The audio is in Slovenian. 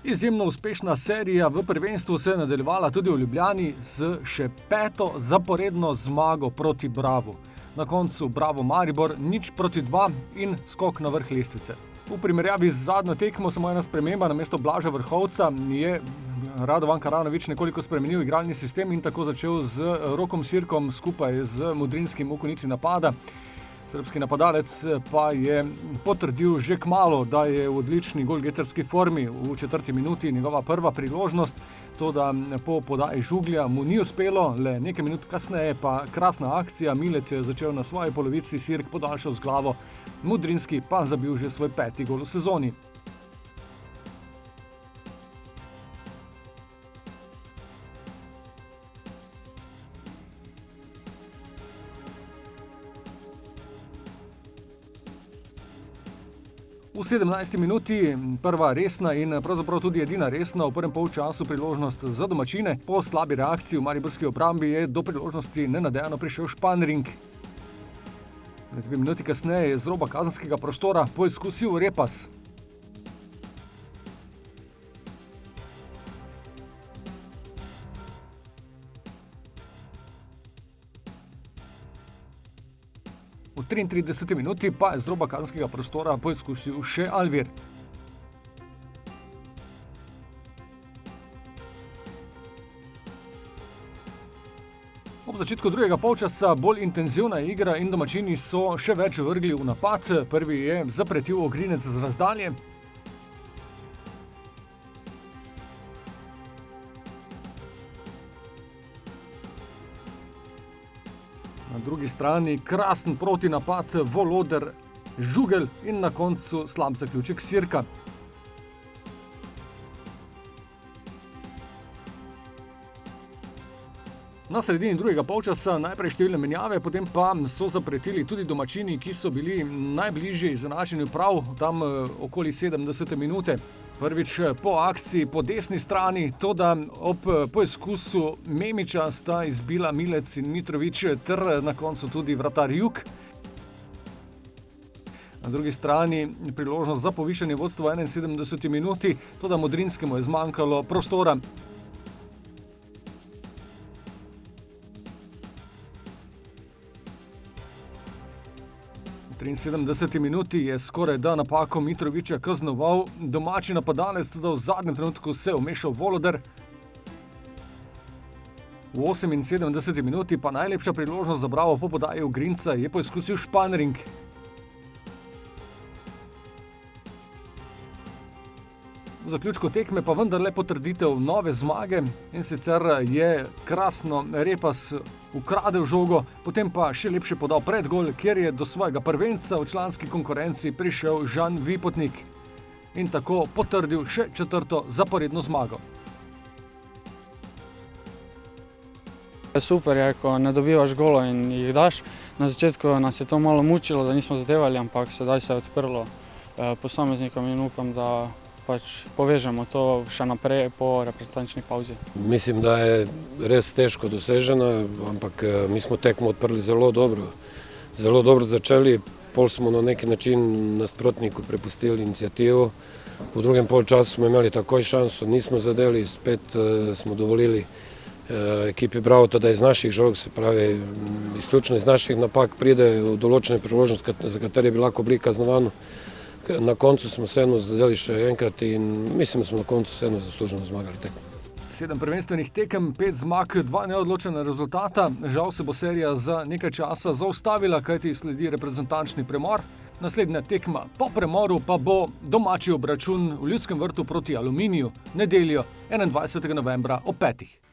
Izjemno uspešna serija v prvenstvu se je nadaljevala tudi v Ljubljani z še 5. zaporedno zmago proti Bravu. Na koncu Bravo Maribor 0-2 in skok na vrh lestvice. V primerjavi z zadnjo tekmo samo ena sprememba, namesto Blaža Vrhovca je Radovan Karanović nekoliko spremenil igralni sistem in tako začel z Rokom Sirkom skupaj z Mudrinskim v konici napada. Srbski napadalec pa je potrdil že kmalu, da je v odlični golgeterski formi. V 4. minuti njegova prva priložnost, toda po podaji Žuglja mu ni uspelo, le nekaj minut kasneje pa krasna akcija, Milec je začel na svoji polovici, Sirk podaljšal z glavo, Mudrinski pa zabil že svoj 5. gol v sezoni. V 17. minuti prva resna in pravzaprav tudi edina resna v prvem polčasu priložnost za domačine. Po slabi reakciji v mariborski obrambi je do priložnosti nenadejano prišel Španring. 2 minuti kasneje je z roba kazenskega prostora poizkusil Repas. V 33. minuti pa je z roba kazenskega prostora poizkusil še Alvir. Ob začetku drugega polčasa bolj intenzivna igra in domačini so še več vrgli v napad. Prvi je zapretil Ogrinec z razdalje. Na drugi strani krasen protinapad Voloder, Žugel in na koncu slab zaključek Sirka. Na sredini drugega polčasa najprej številne menjave, potem pa so zapretili tudi domačini, ki so bili najbližje izenačenju prav tam okoli 70. minute. Prvič po akciji po desni strani, toda ob poizkusu Memiča sta izbila Milec in Mitrović ter na koncu tudi vratar Jug. Na drugi strani priložnost za povišanje vodstva v 71. minuti, toda Mudrinskemu je zmanjkalo prostora. V 73. minuti je skoraj da napako Mitrovića kaznoval domači napadalec, tudi v zadnjem trenutku se je vmešal Voloder. V 78. minuti pa najlepša priložnost za Bravo po podaji Ogrinca je poizkusil Španring. V zaključku tekme pa vendarle potrditev nove zmage in sicer je krasno Repas ukradel žogo, potem pa še lepše podal predgol, kjer je do svojega prvenca v članski konkurenci prišel Žan Vipotnik in tako potrdil še 4. zaporedno zmago. Super je, ko ne dobivaš golov in jih daš. Na začetku nas je to malo mučilo, da nismo zadevali, ampak sedaj se je odprlo posameznikom in upam, da povežemo to še naprej po reprezentančni pauzi. Mislim, da je res težko doseženo, ampak mi smo tekmo odprli zelo dobro. Zelo dobro začeli, pol smo na neki način nasprotniku prepustili inicijativo. V drugem polčasu smo imeli takoj šanso, nismo zadeli, spet smo dovolili ekipi Bravo, da iz naših žog, se pravi, izključno iz naših napak pride v določene priložnosti, za katere je bi lahko bili kaznovani. Na koncu smo vseeno zadeli še enkrat in mislim, da smo na koncu vseeno zasluženo zmagali tekmo. 7 prvenstvenih tekem, 5 zmag, 2 neodločena rezultata. Žal se bo serija za nekaj časa zaustavila, kajti sledi reprezentančni premor. Naslednja tekma po premoru pa bo domači obračun v Ljudskem vrtu proti Aluminiju, nedeljo 21. novembra ob 5.